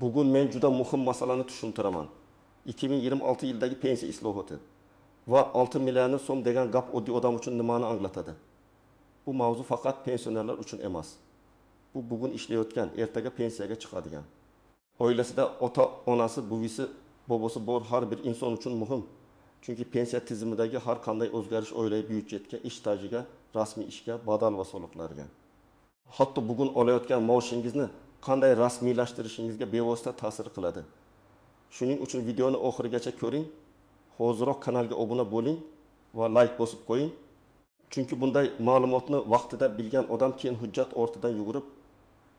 Bugun men juda muhim masalani tushuntiraman. 2026 yildagi pensiya islohoti va 6 million so'm degan gap oddiy odam uchun nimani anglatadi? Bu mavzu faqat pensionerlar uchun emas. Bu bugun ishlayotgan, ertaga pensiyaga chiqadigan. Oilasida ota, onasi, buvisi, bobosi bor har bir inson uchun muhim. Chunki pensiya tizimidagi har qanday o'zgarish oila byudjetga, ish stajiga, rasmiy ishga, badal va soliqlarga. Hatto bugun olayotgan maoshingizni qanday rasmiylashtirishingizga bevosita ta'sir qiladi. Shuning uchun videoni oxirigacha ko'ring, hoziroq kanalga obuna bo'ling va like bosib qo'ying. Chunki bunday ma'lumotni vaqtida bilgan odam keyin hujjat ortidan yugurib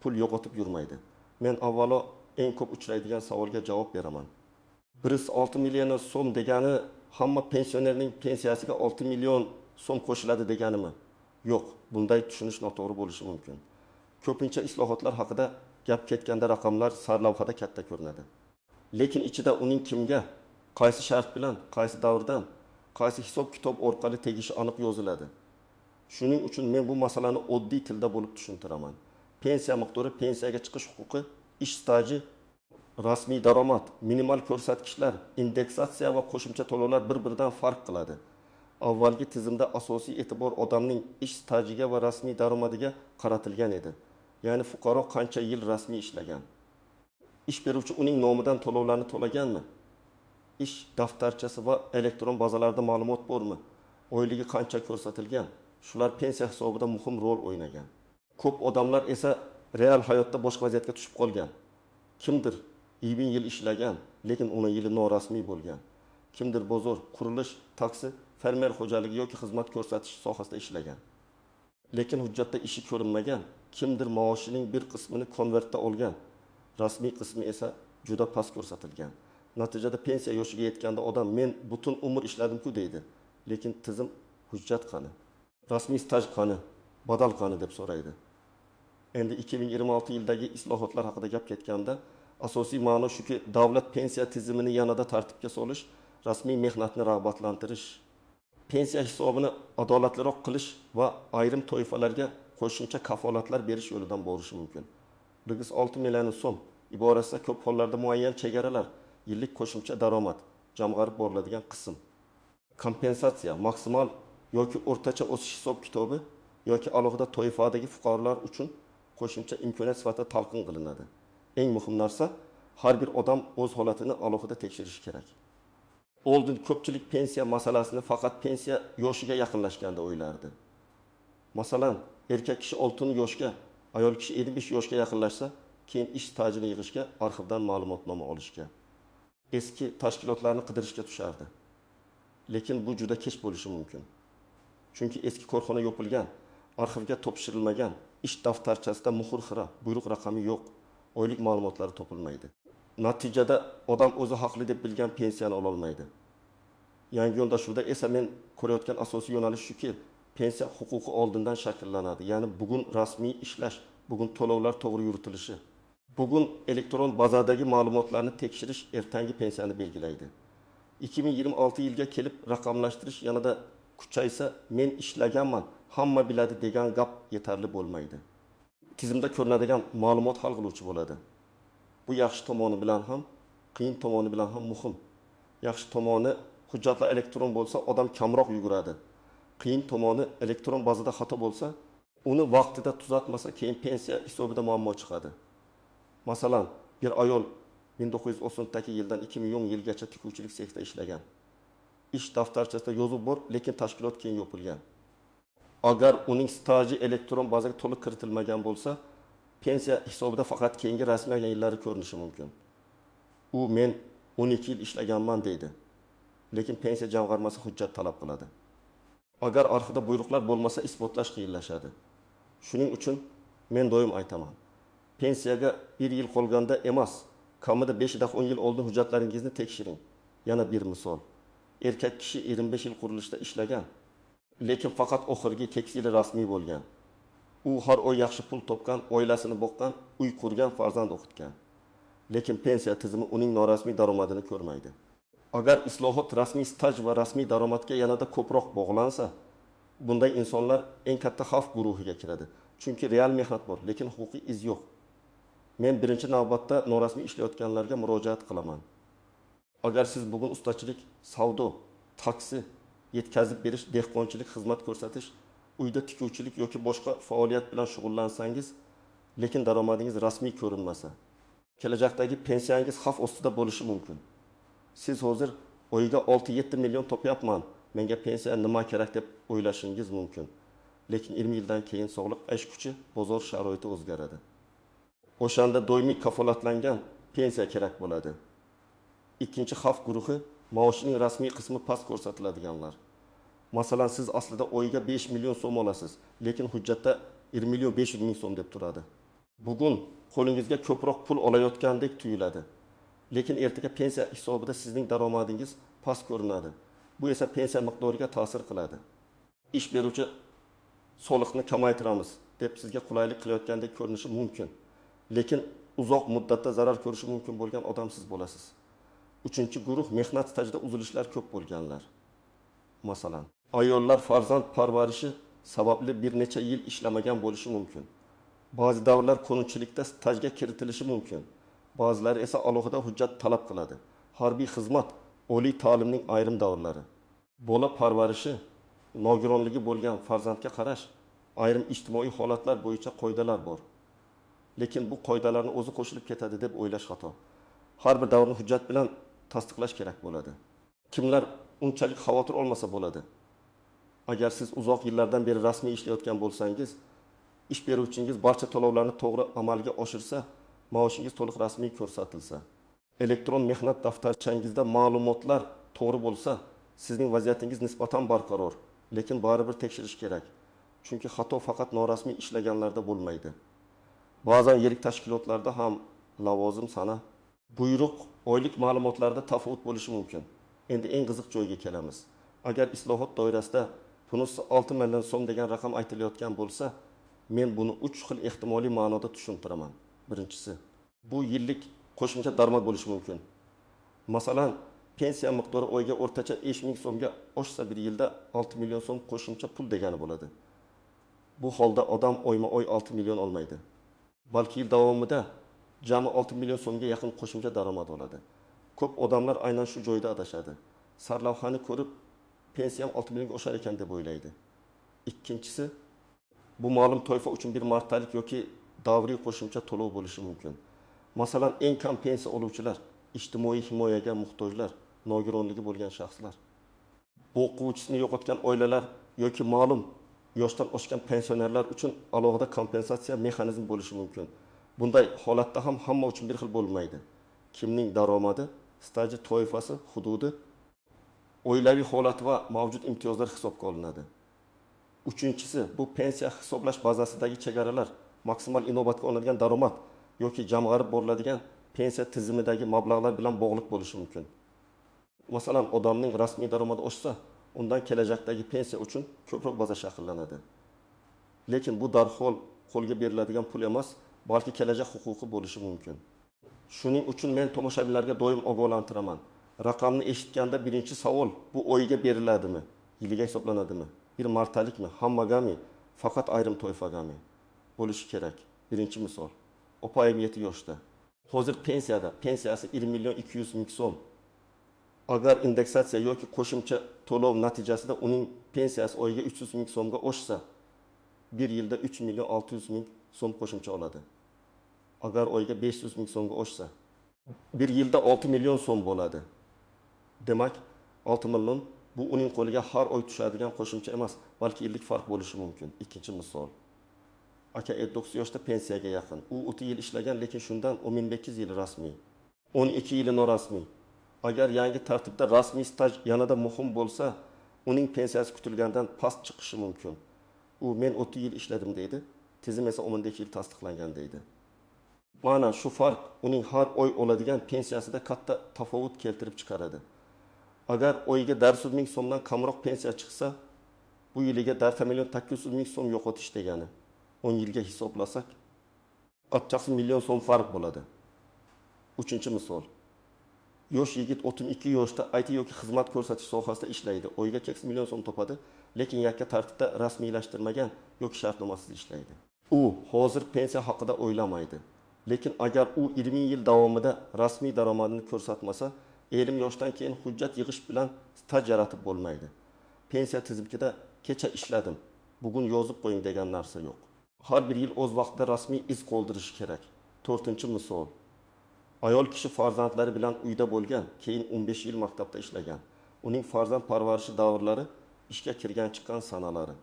pul yo'qotib yurmaydi. Men avvalo eng ko'p uchraydigan savolga javob beraman. 6 million so'm degani hamma pensionerning pensiyasiga 6 million so'm qo'shiladi deganimi? Yo'q, bunday tushunish noto'g'ri bo'lishi mumkin. Ko'pincha islohotlar haqida gap ketganda raqamlar sarlavhada katta ko'rinadi. Lekin ichida uning kimga, qaysi shart bilan, qaysi davrdan, qaysi hisob-kitob orqali tegishi aniq yoziladi. Shuning uchun men bu masalani oddiy tilda bo'lib tushuntiraman. Pensiya miqdori, pensiyaga chiqish huquqi, ish staji, rasmiy daromad, minimal ko'rsatkichlar, indeksatsiya va qo'shimcha to'lovlar bir-biridan farq qiladi. Avvalgi tizimda asosiy e'tibor odamning ish stajiga va rasmiy daromadiga qaratilgan edi. Ya'ni fuqaro qancha yil rasmiy ishlagan. Ish beruvchi uning nomidan to'lovlarni to'laganmi? Ish daftarchasi va elektron bazalarda ma'lumot bormi? Oyligi qancha ko'rsatilgan? Shular pensiya hisobida muhim rol o'ynagan. Ko'p odamlar esa real hayotda boshqa vaziyatga tushib qolgan. Kimdir 20 yil ishlagan, lekin 10 yili norasmiy bo'lgan. Kimdir bozor, qurilish, taksi, fermer xo'jaligi yoki xizmat ko'rsatish sohasida ishlagan. Lekin hujjatda ishi ko'rinmagan. Kimdir maoshining bir qismini konvertda olgan, rasmiy qismi esa juda past ko'rsatilgan. Natijada pensiya yoshiga yetganda odam men butun umr ishladim-ku deydi. Lekin tizim hujjat qani? Rasmiy staj qani? Badal qani deb so'raydi. Endi 2026 yildagi islohotlar haqida gap ketganda asosiy ma'no shuki, davlat pensiya tizimini yanada tartibga solish, rasmiy mehnatni rag'batlantirish, pensiya hisobini adolatliroq qilish va ayrim toifalarga qo'shimcha kafolatlar berish yo'lidan borishi mumkin. 6 million so'm iborasida ko'p hollarda muayyan chegaralar, yillik qo'shimcha daromad, jamg'arib boriladigan qism, kompensatsiya, maksimal yoki o'rtacha o'sish hisob-kitobi yoki alohida toifadagi fuqarolar uchun qo'shimcha imkoniyat sifatida talqin qilinadi. Eng muhim narsa, har bir odam o'z holatini alohida tekshirishi kerak. Oldin ko'pchilik pensiya masalasini faqat pensiya yoshiga yaqinlashganda o'ylardi. Masalan, erkak kishi 6 yoshga, ayol kishi 55 yoshga yaqinlashsa, keyin ish stajini yig'ishga, arxivdan ma'lumotnoma olishga, eski tashkilotlarni qidirishga tushardi. Lekin bu juda kech bo'lishi mumkin. Chunki eski korxona yopilgan, arxivga topshirilmagan, ish daftarchasida muhr xira, buyruq raqami yo'q, oylik ma'lumotlari topilmaydi. Natijada odam o'zi haqli deb bilgan pensiyani ola olmaydi. Yangi yondashuvda esa men ko'rayotgan asosiy yo'nalish shuki, pensiya huquqi oldindan shakllanadi. Ya'ni bugun rasmiy ishlash, bugun to'lovlar to'g'ri yuritilishi, bugun elektron bazadagi ma'lumotlarni tekshirish ertangi pensiyani belgilaydi. 2026 yilga kelib raqamlashtirish yanada kuchaysa, men ishlaganman, hamma biladi degan gap yetarli bo'lmaydi. Tizimda ko'rinadigan ma'lumot hal qiluvchi bo'ladi. Bu yaxshi tomoni bilan ham, qiyin tomoni bilan ham muhim. Yaxshi tomoni, hujjatlar elektron bo'lsa, odam kamroq yuguradi. Qiyin tomoni, elektron bazada xato bo'lsa, uni vaqtida tuzatmasa, keyin pensiya hisobida muammo chiqadi. Masalan, bir ayol 1990-yildan 2010 yilgacha tikuvchilik sexida ishlagan. Ish daftarchasida yozuv bor, lekin tashkilot keyin yopilgan. Agar uning staji elektron bazaga to'liq kiritilmagan bo'lsa, pensiya hisobida faqat keyingi rasmiy yillari ko'rinishi mumkin. U men 12 yil ishlaganman deydi. Lekin pensiya jamg'armasi hujjat talab qiladi. Agar arxivda buyruqlar bo'lmasa, isbotlash qiyinlashadi. Shuning uchun men doim aytaman. Pensiyaga 1 yil qolganda emas, kamida 5-10 yil oldin hujjatlaringizni tekshiring. Yana bir misol. Erkak kishi 25 yil qurilishda ishlagan, lekin faqat oxirgi teksili rasmiy bo'lgan. U har oy yaxshi pul topgan, oilasini boqqan, uy qurgan, farzand o'qitgan. Lekin pensiya tizimi uning norasmiy daromadini ko'rmaydi. Agar islohot rasmiy staj va rasmiy daromadga yanada ko'proq bog'lansa, bunday insonlar eng katta xavf guruhiga kiradi. Chunki real mehnat bor, lekin huquqiy iz yo'q. Men birinchi navbatda norasmiy ishlayotganlarga murojaat qilaman. Agar siz bugun ustachilik, savdo, taksi, yetkazib berish, dehqonchilik, xizmat ko'rsatish, uyda tikuvchilik yoki boshqa faoliyat bilan shug'ullansangiz, lekin daromadingiz rasmiy ko'rinmasa, kelajakdagi pensiyangiz xavf ostida bo'lishi mumkin. Siz hozir oyiga 6-7 million topyapman, menga pensiya nima kerak deb o'ylashingiz mumkin. Lekin 20 yildan keyin sog'liq, ish kuchi, bozor sharoiti o'zgaradi. O'shanda doimiy kafolatlangan pensiya kerak bo'ladi. Ikkinchi xavf guruhi maoshining rasmiy qismi past ko'rsatiladiganlar. Masalan, siz aslida oyiga 5 million so'm olasiz, lekin hujjatda 20 million 500 ming so'm deb turadi. Bugun qo'lingizga ko'proq pul olayotgandek tuyuladi. Lekin ertaga pensiya hisobida sizning daromadingiz past ko'rinadi. Bu esa pensiya miqdoriga ta'sir qiladi. Ish beruvchi soliqni kamaytiramiz deb sizga qulaylik qilayotgandek ko'rinishi mumkin. Lekin uzoq muddatda zarar ko'rishi mumkin bo'lgan odam siz bo'lasiz. Uchinchi guruh mehnat stajida uzilishlar ko'p bo'lganlar. Masalan, ayollar farzand parvarishi sababli bir necha yil ishlamagan bo'lishi mumkin. Ba'zi davrlar qonunchilikda stajga kiritilishi mumkin. Ba'zilari esa alohida hujjat talab qiladi. Harbiy xizmat, oliy ta'limning ayrim davrlari. Bola parvarishi, nogironligi bo'lgan farzandga qarash, ayrim ijtimoiy holatlar bo'yicha qoidalar bor. Lekin bu qoidalarni o'zi qo'shilib ketadi deb o'ylash xato. Har bir davrni hujjat bilan tasdiqlash kerak bo'ladi. Kimlar unchalik xavotir olmasa bo'ladi. Agar siz uzoq yillardan beri rasmiy ishlayotgan bo'lsangiz, ish beruvchingiz barcha to'lovlarni to'g'ri amalga oshirsa, maoshingiz to'liq rasmiy ko'rsatilsa, elektron mehnat daftarchangizda ma'lumotlar to'g'ri bo'lsa, sizning vaziyatingiz nisbatan barqaror, lekin baribir tekshirish kerak. Chunki xato faqat norasmiy ishlaganlarda bo'lmaydi. Ba'zan yirik tashkilotlarda ham lavozim sana, buyruq, oylik ma'lumotlarda tafovut bo'lishi mumkin. Endi eng qiziq joyga kelamiz. Agar islohot doirasida bunisi 6 million so'm degan raqam aytilayotgan bo'lsa, men buni 3 xil ehtimoliy ma'noda tushuntiraman. Birinchisi, bu yillik qo'shimcha daromad bo'lishi mumkin. Masalan, pensiya miqdori oyga o'rtacha 5 ming so'mga oshsa bir yilda 6 million so'm qo'shimcha pul degani bo'ladi. Bu holda odam oyma-oy 6 million olmaydi. Balki yil davomida jami 6 million so'mga yaqin qo'shimcha daromad oladi. Ko'p odamlar aynan shu joyda adashadi. Sarlavhani ko'rib, pensiyam 6 millionga oshar ekan deb o'ylaydi. Ikkinchisi, bu ma'lum toifa uchun bir martalik yoki davriy qo'shimcha to'lov bo'lishi mumkin. Masalan, eng kam pensiya oluvchilar, ijtimoiy himoyaga muhtojlar, nogironligi bo'lgan shaxslar, o'quvchisini yo'qotgan oilalar yoki ma'lum yoshdan oshgan pensionerlar uchun alohida kompensatsiya mexanizmi bo'lishi mumkin. Bunday holatda ham hamma uchun bir xil bo'lmaydi. Kimning daromadi, staji toifasi, hududi, oilaviy holat va mavjud imtiyozlar hisobga olinadi. Uchinchisi, bu pensiya hisoblash bazasidagi chegaralar, maksimal inobatga olinadigan daromad yoki jamg'arib boriladigan pensiya tizimidagi mablag'lar bilan bog'liq bo'lishi mumkin. Masalan, odamning rasmiy daromadi oshsa, undan kelajakdagi pensiya uchun ko'proq baza shakllanadi. Lekin bu darhol qo'lga beriladigan pul emas, balki kelajak huquqi bo'lishi mumkin. Shuning uchun men tomoshabinlarga doim ogohlantiraman. Raqamni eshitganda birinchi savol, bu oyga beriladimi, yiliga hisoblanadimi, bir martalikmi, hammagami, faqat ayrim toifagami bo'lishi kerak. Birinchi misol, opayim 7 yoshda. Hozir pensiyasi 20 million 200 ming so'm. Agar indeksatsiya yoki qo'shimcha to'lov natijasida uning pensiyasi oyiga 300 ming so'mga oshsa, bir yilda 3 million 600 ming so'm qo'shimcha oladi. Agar oyiga 500 ming so'mga oshsa, bir yilda 6 million so'm bo'ladi. Demak, 6 million bu uning qo'liga har oy tushadigan qo'shimcha emas, balki yillik farq bo'lishi mumkin. Ikkinchi misol. Aka 9 yoshda pensiyaga yaqin. U 30 yil ishlagan, lekin shundan 18 yil rasmiy, 12 yili norasmiy. Agar yangi tartibda rasmiy staj yanada muhim bo'lsa, uning pensiyasi kutilgandan past chiqishi mumkin. U men 30 yil ishladim deydi, tizim esa 15 yil tasdiqlangan deydi. Mana shu farq uning har oy oladigan pensiyasida katta tafovut keltirib chiqaradi. Agar oyiga 400 ming so'mdan kamroq pensiya chiqsa, bu yiliga 4 million 800 ming so'm yo'qotish degani. 10 yilga hisoblasak, 60 million so'm farq bo'ladi. Uchinchi misol. Yosh yigit 32 yoshda IT yoki xizmat ko'rsatish sohasida ishlaydi. Oyiga 8 million so'm topadi, lekin yakka tartibda rasmiylashtirmagan yoki shartnomasiz ishlaydi. U hozir pensiya haqida o'ylamaydi. Lekin agar u 20 yil davomida rasmiy daromadini ko'rsatmasa, 50 yoshdan keyin hujjat yig'ish bilan staj yaratib bo'lmaydi. Pensiya tizimida kecha ishladim, bugun yozib qo'ying degan narsa yo'q. Har bir yil o'z vaqtida rasmiy iz qoldirishi kerak. 4-misol. Ayol kishi farzandlari bilan uyda bo'lgan, keyin 15 yil maktabda ishlagan. Uning farzand parvarishi davrlari ishga kirgan chiqqan sanalari.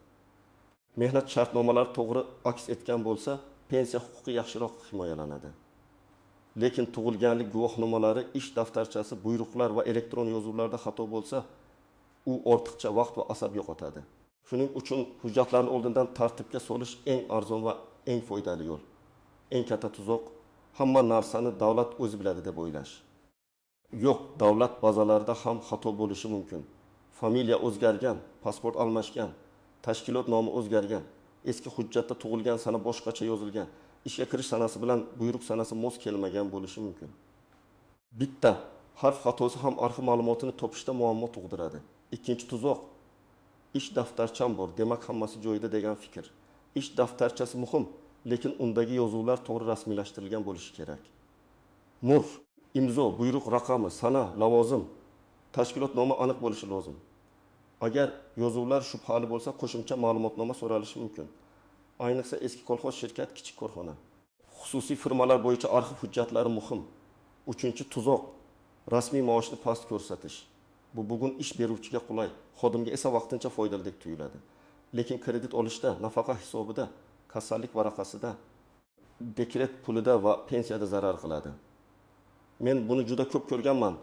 Mehnat shartnomalari to'g'ri aks etgan bo'lsa, pensiya huquqi yaxshiroq himoyalanadi. Lekin tug'ilganlik guvohnomalari, ish daftarchasi, buyruqlar va elektron yozuvlarda xato bo'lsa, u ortiqcha vaqt va asab yo'qotadi. Shuning uchun hujjatlarni oldindan tartibga solish eng arzon va eng foydali yo'l. Eng katta tuzoq hamma narsani davlat o'zi biladi deb o'ylash. Yo'q, davlat bazalarida ham xato bo'lishi mumkin. Familiya o'zgargan, pasport almashgan, tashkilot nomi o'zgargan, eski hujjatda tug'ilgan sana boshqacha yozilgan, ishga kirish sanasi bilan buyruq sanasi mos kelmagan bo'lishi mumkin. Bitta harf xatosi ham arxiv ma'lumotini topishda muammo tug'diradi. Ikkinchi tuzoq, ish daftarcham bor, demak hammasi joyida degan fikr. Ish daftarchasi muhim, lekin undagi yozuvlar to'g'ri rasmiylashtirilgan bo'lishi kerak. Mur, imzo, buyruq raqami, sana, lavozim, tashkilot nomi aniq bo'lishi lozim. Agar yozuvlar shubhali bo'lsa, qo'shimcha ma'lumotnoma so'ralishi mumkin. Ayniqsa eski kolxoz, shirkat, kichik korxona. Xususiy firmalar bo'yicha arxiv hujjatlari muhim. 3-tuzoq, rasmiy maoshni past ko'rsatish. Bu bugun ish beruvchiga qulay, xodimga esa vaqtincha foydali tuyuladi. Lekin kredit olishda, nafaqa hisobida, kasallik varaqasida, dekret pulida va pensiyada zarar qiladi. Men buni juda ko'p ko'rganman.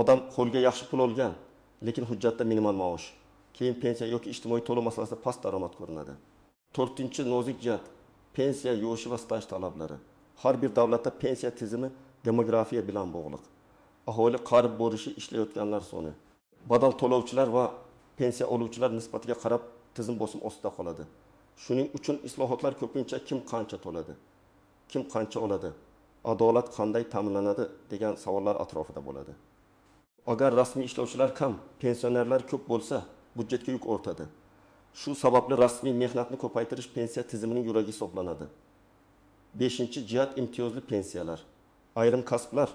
Odam qo'lga yaxshi pul olgan, lekin hujjatda minimal maosh. Keyin pensiya yoki ijtimoiy to'lov masalasida past daromad ko'rinadi. 4-nozik jihat, pensiya yo'shi va staj talablari. Har bir davlatda pensiya tizimi demografiya bilan bog'liq. Aholi qarib borishi, ishlayotganlar soni. Badal to'lovchilar va pensiya oluvchilar nisbatiga qarab tizim bosim ostida qoladi. Shuning uchun islohotlar ko'pincha kim qancha to'ladi, kim qancha oladi, adolat qanday ta'minlanadi degan savollar atrofida bo'ladi. Agar rasmiy ishlovchilar kam, pensionerlar ko'p bo'lsa, budjetga yuk ortadi. Shu sababli rasmiy mehnatni ko'paytirish pensiya tizimining yuragi hisoblanadi. 5-jihat imtiyozli pensiyalar. Ayrim kasblar,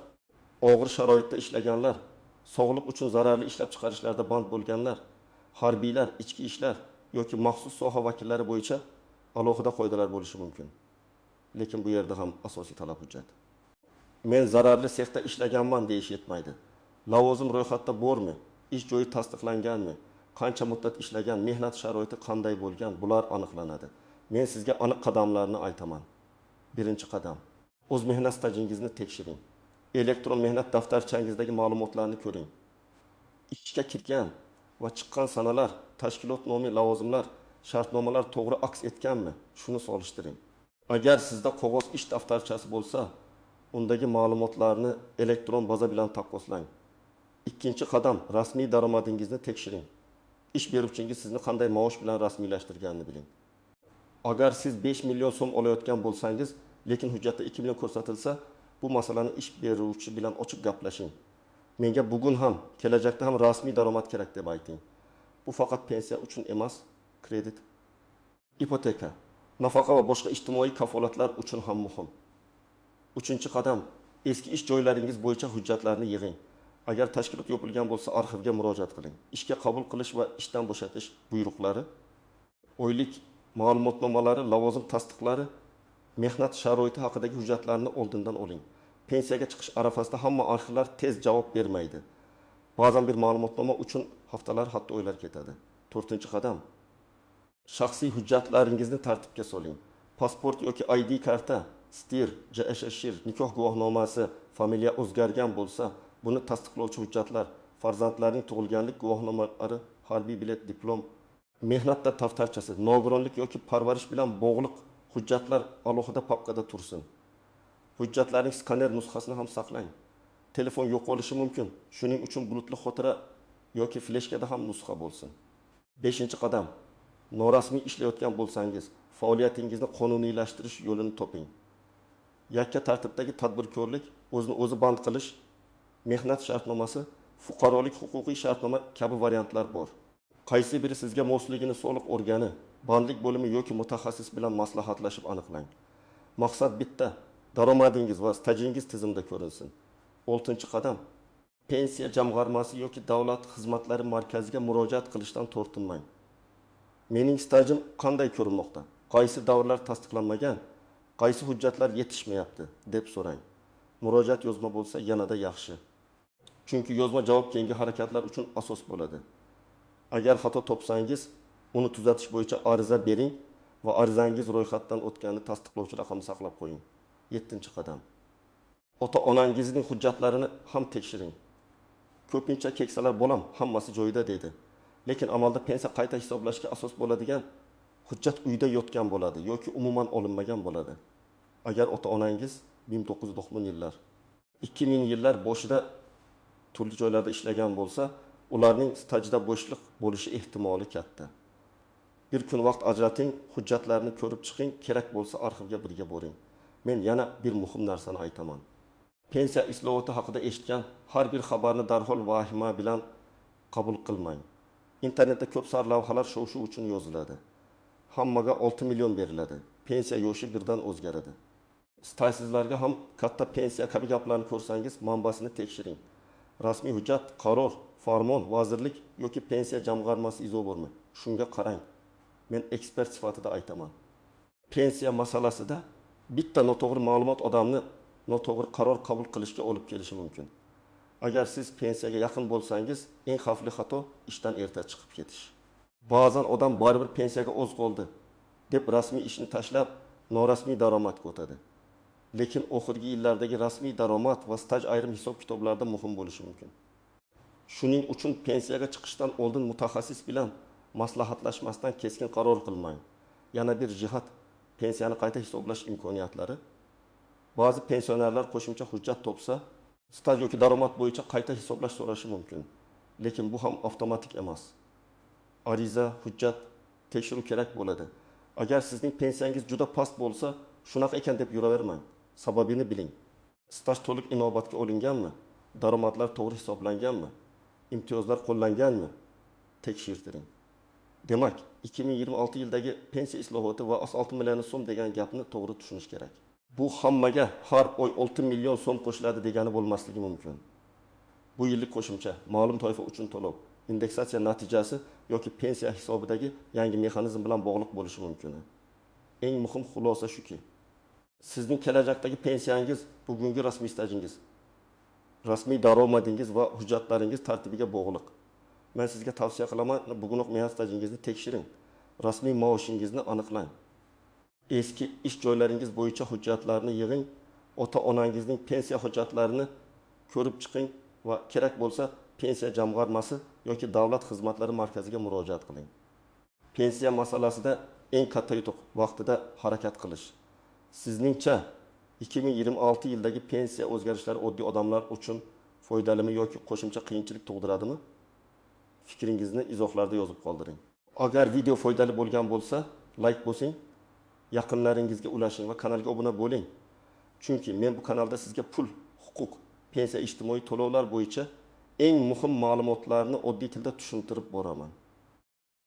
og'ir sharoitda ishlaganlar, sog'liq uchun zararli ishlab chiqarishlarda band bo'lganlar, harbiylar, ichki ishlar yoki maxsus soha vakillari bo'yicha alohida qoidalar bo'lishi mumkin. Lekin bu yerda ham asosiy talab hujjat. Men zararli sexda ishlaganman deyish yetmaydi. Lavozim ro'yxatda bormi? Ish joyi tasdiqlanganmi? Qancha muddat ishlagan, mehnat sharoiti qanday bo'lgan, bular aniqlanadi. Men sizga aniq qadamlarni aytaman. 1-qadam. O'z mehnat stajingizni tekshiring. Elektron mehnat daftarchangizdagi ma'lumotlarni ko'ring. Ishga kirgan va chiqqan sanalar, tashkilot nomi, lavozimlar, shartnomalar to'g'ri aks etganmi? Shuni solishtiring. Agar sizda qog'oz ish daftarchasi bo'lsa, undagi ma'lumotlarni elektron baza bilan taqqoslang. 2-qadam, rasmiy daromadingizni tekshiring. Ish beruvchingiz sizni qanday maosh bilan rasmiylashtirganini biling. Agar siz 5 million so'm olayotgan bo'lsangiz, lekin hujjatda 2 million ko'rsatilsa, bu masalani ish beruvchi bilan ochiq gaplashing. Menga bugun ham, kelajakda ham rasmiy daromad kerak deb ayting. Bu faqat pensiya uchun emas, kredit, ipoteka, nafaqa va boshqa ijtimoiy kafolatlar uchun ham muhim. 3-qadam, eski ish joylaringiz bo'yicha hujjatlarni yig'ing. Agar tashkilot yopilgan bo'lsa, arxivga murojaat qiling. Ishga qabul qilish va ishdan bo'shatish buyruqlari, oylik ma'lumotnomalari, lavozim tasdiqlari, mehnat sharoiti haqidagi hujjatlarni oldindan oling. Pensiyaga chiqish arafasida hamma arxivlar tez javob bermaydi. Ba'zan bir ma'lumotnoma uchun haftalar, hatto oylar ketadi. 4-qadam, shaxsiy hujjatlaringizni tartibga soling. Pasport yoki ID karta, stir, JSHR, nikoh guvohnomasi, familiya o'zgargan bo'lsa, buni tasdiqlovchi hujjatlar, farzandlarning tug'ilganlik guvohnomalari, harbiy bilet, diplom, mehnatda daftarchasi, nogironlik yoki parvarish bilan bog'liq hujjatlar alohida papkada tursin. Hujjatlarning skaner nusxasini ham saqlang. Telefon yo'qolishi mumkin. Shuning uchun bulutli xotira yoki fleshkada ham nusxa bo'lsin. 5-qadam, norasmiy ishlayotgan bo'lsangiz, faoliyatingizni qonuniylashtirish yo'lini toping. Yakka tartibdagi tadbirkorlik, o'zini o'zi band qilish, mehnat shartnomasi, fuqarolik huquqiy shartnoma kabi variantlar bor. Qaysi biri sizga mosligini soliq organi, bandlik bo'limi yoki mutaxassis bilan maslahatlashib aniqlang. Maqsad bitta, Daromadingiz va stajingiz tizimda ko'rinsin. 6-qadam. Pensiya jamg'armasi yoki davlat xizmatlari markaziga murojaat qilishdan tortinmang. Mening stajim qanday ko'rinmoqda? Qaysi davrlar tasdiqlanmagan? Qaysi hujjatlar yetishmayapti deb so'rang. Murojaat yozma bo'lsa yanada yaxshi. Chunki yozma javob keyingi harakatlar uchun asos bo'ladi. Agar xato topsangiz, uni tuzatish bo'yicha ariza bering va arizangiz ro'yxatdan o'tganini tasdiqlovchi raqamni saqlab qo'ying. 7-qadam. Ota-onangizning hujjatlarini ham tekshiring. Ko'pincha keksalar bolam hammasi joyida deydi. Lekin amalda pensiya qayta hisoblashga asos bo'ladigan hujjat uyda yotgan bo'ladi yoki umuman olinmagan bo'ladi. Agar ota-onangiz 1990 yillar, 2000 yillar boshida turli joylarda ishlagan bo'lsa, ularning stajda bo'shliq bo'lishi ehtimoli katta. Bir kun vaqt ajrating, hujjatlarni ko'rib chiqing, kerak bo'lsa arxivga birga boring. Men yana bir muhim narsani aytaman. Pensiya islohoti haqida eshitgan har bir xabarni darhol vahima bilan qabul qilmang. Internetda ko'p sarlavhalar shu uchun yoziladi. Hammaga 6 million beriladi. Pensiya yoshi birdan o'zgaradi. Stajsizlarga ham katta pensiya kabi gaplarni ko'rsangiz, manbasini tekshiring. Rasmiy hujjat, qaror, farmon, vazirlik yoki pensiya jamg'armasi izoh bormi? Shunga qarang. Men ekspert sifatida aytaman. Pensiya masalasida bitta noto'g'ri ma'lumot odamni noto'g'ri qaror qabul qilishga olib kelishi mumkin. Agar siz pensiyaga yaqin bo'lsangiz, eng xavfli xato ishdan erta chiqib ketish. Ba'zan odam baribir pensiyaga o'z qoldi deb rasmiy ishni tashlab, norasmiy daromadga o'tadi. Lekin oxirgi yillardagi rasmiy daromad va staj ayrim hisob-kitoblarda muhim bo'lishi mumkin. Shuning uchun pensiyaga chiqishdan oldin mutaxassis bilan maslahatlashmasdan keskin qaror qilmang. Yana bir jihat, pensiyani qayta hisoblash imkoniyatlari. Ba'zi pensionerlar qo'shimcha hujjat topsa, staj yoki daromad bo'yicha qayta hisoblash so'rashi mumkin. Lekin bu ham avtomatik emas. Ariza, hujjat, tekshiruv kerak bo'ladi. Agar sizning pensiyangiz juda past bo'lsa, shunaqa ekan deb yuravermang. Sababini biling. Staj to'liq inobatga olinganmi? Daromadlar to'g'ri hisoblanganmi? Imtiyozlar qo'llanganmi? Tekshirtiring. Demak, 2026 yildagi pensiya islohoti va 6 million so'm degan gapni to'g'ri tushunish kerak. Bu hammaga har oy 6 million so'm qo'shiladi degani bo'lmasligi mumkin. Bu yillik qo'shimcha ma'lum toifa uchun to'lov, indeksatsiya natijasi yoki pensiya hisobidagi yangi mexanizm bilan bog'liq bo'lishi mumkin. Eng muhim xulosa shuki, sizning kelajakdagi pensiyangiz bugungi rasmiy stajingiz, rasmiy daromadingiz va hujjatlaringiz tartibiga bog'liq. Men sizga tavsiya qilaman, bugunoq mehnat stajingizni tekshiring, rasmiy maoshingizni aniqlang. Eski ish joylaringiz bo'yicha hujjatlarni yig'ing, ota-onangizning pensiya hujjatlarini ko'rib chiqing va kerak bo'lsa pensiya jamg'armasi yoki davlat xizmatlari markaziga murojaat qiling. Pensiya masalasida eng katta yutuq vaqtida harakat qilish. Sizningcha 2026 yildagi pensiya o'zgarishlari oddiy odamlar uchun foydalimi yoki qo'shimcha qiyinchilik tug'diradimi? Fikringizni izohlarda yozib qoldiring. Agar video foydali bo'lgan bo'lsa, like bosing, yaqinlaringizga ulashing va kanalga obuna bo'ling. Chunki men bu kanalda sizga pul, huquq, pensiya, ijtimoiy to'lovlar bo'yicha eng muhim ma'lumotlarni oddiy tilda tushuntirib boraman.